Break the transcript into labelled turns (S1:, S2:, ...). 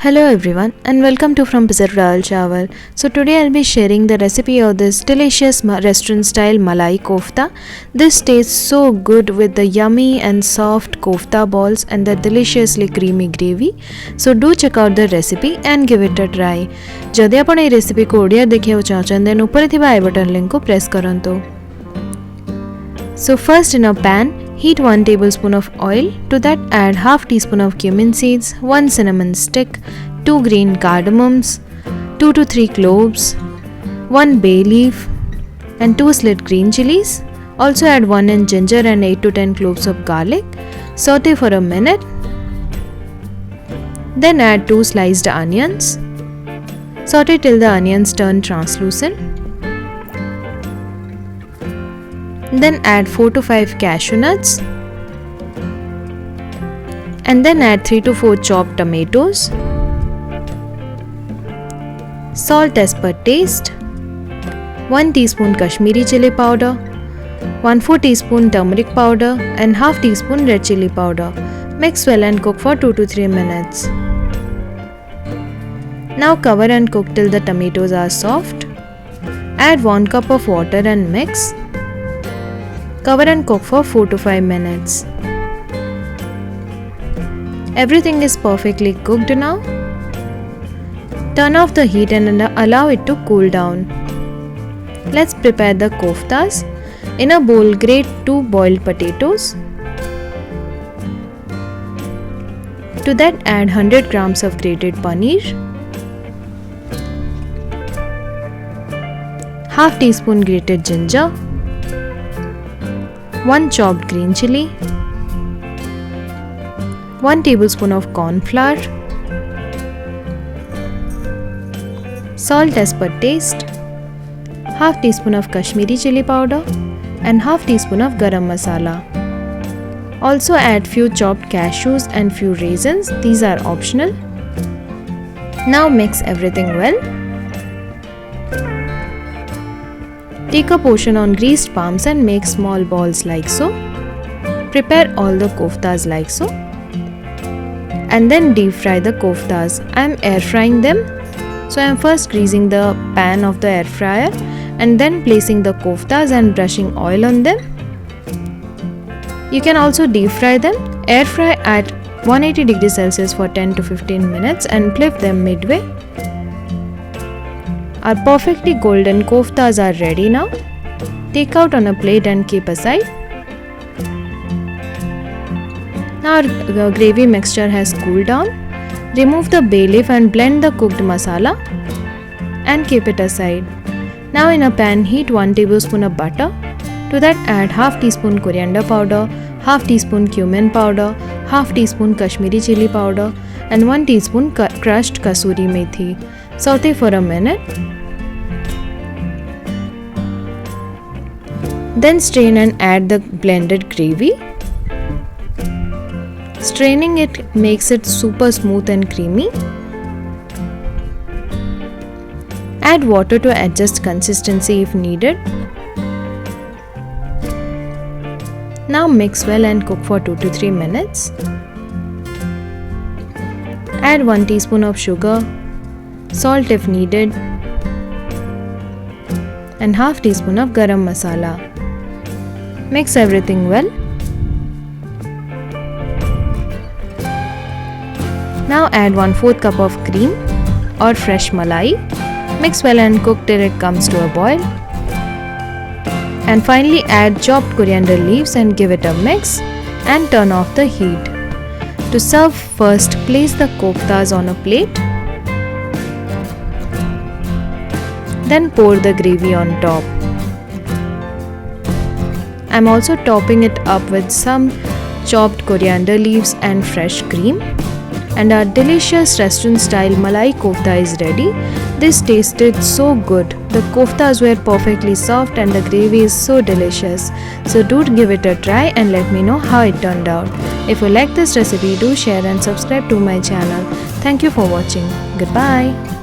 S1: Hello everyone and welcome to From Pizza to Dal Chawal. So today I'll be sharing the recipe of this delicious restaurant style malai kofta. This tastes so good with the yummy and soft kofta balls and the deliciously creamy gravy. So do check out the recipe and give it a try. जदि आपण ए recipe को ओडिया देखियो चाहछन then ऊपर थिबा आई button link को press करंतो. So first in a pan, heat 1 tablespoon of oil. To that add half teaspoon of cumin seeds, 1 cinnamon stick, 2 green cardamoms, 2 to 3 cloves, 1 bay leaf and 2 slit green chilies. Also add 1 inch ginger and 8 to 10 cloves of garlic. Saute for a minute. Then add 2 sliced onions. Saute till the onions turn translucent. Then add 4 to 5 cashew nuts and then add 3 to 4 chopped tomatoes, salt as per taste, 1 teaspoon Kashmiri chili powder, 1/4 teaspoon turmeric powder and half teaspoon red chili powder. Mix well and cook for 2 to 3 minutes. Now cover and cook till the tomatoes are soft. Add 1 cup of water and mix. Cover and cook for 4 to 5 minutes. Everything is perfectly cooked now. Turn off the heat and allow it to cool down. Let's prepare the koftas. In a bowl, grate 2 boiled potatoes. To that add 100 grams of grated paneer, half teaspoon grated ginger, 1 chopped green chili, 1 tablespoon of corn flour, salt as per taste, half teaspoon of Kashmiri chili powder and half teaspoon of garam masala. Also add few chopped cashews and few raisins. These are optional. Now mix everything well. Take a portion on greased palms and make small balls like so. Prepare all the koftas like so. And then deep fry the koftas. I am air frying them. So I am first greasing the pan of the air fryer and then placing the koftas and brushing oil on them. You can also deep fry them. Air fry at 180 degrees Celsius for 10 to 15 minutes and flip them midway. Our perfectly golden koftas are ready now. Take out on a plate and keep aside. Now our gravy mixture has cooled down. Remove the bay leaf and blend the cooked masala and keep it aside. Now in a pan, heat 1 tablespoon of butter. To that add half teaspoon coriander powder, half teaspoon cumin powder, half teaspoon Kashmiri chili powder and 1 teaspoon crushed kasuri methi. Saute for a minute. Then strain and add the blended gravy. Straining it makes it super smooth and creamy. Add water to adjust consistency if needed. Now mix well and cook for 2 to 3 minutes. Add 1 teaspoon of sugar, salt if needed, and half teaspoon of garam masala. Mix everything well. Now add 1/4 cup of cream or fresh malai. Mix well and cook till it comes to a boil. And finally add chopped coriander leaves and give it a mix and turn off the heat. To serve, first place the koftas on a plate. Then pour the gravy on top. I'm also topping it up with some chopped coriander leaves and fresh cream. And our delicious restaurant style malai kofta is ready. This tasted so good. The koftas were perfectly soft and the gravy is so delicious. So do give it a try and let me know how it turned out. If you like this recipe, do share and subscribe to my channel. Thank you for watching. Goodbye.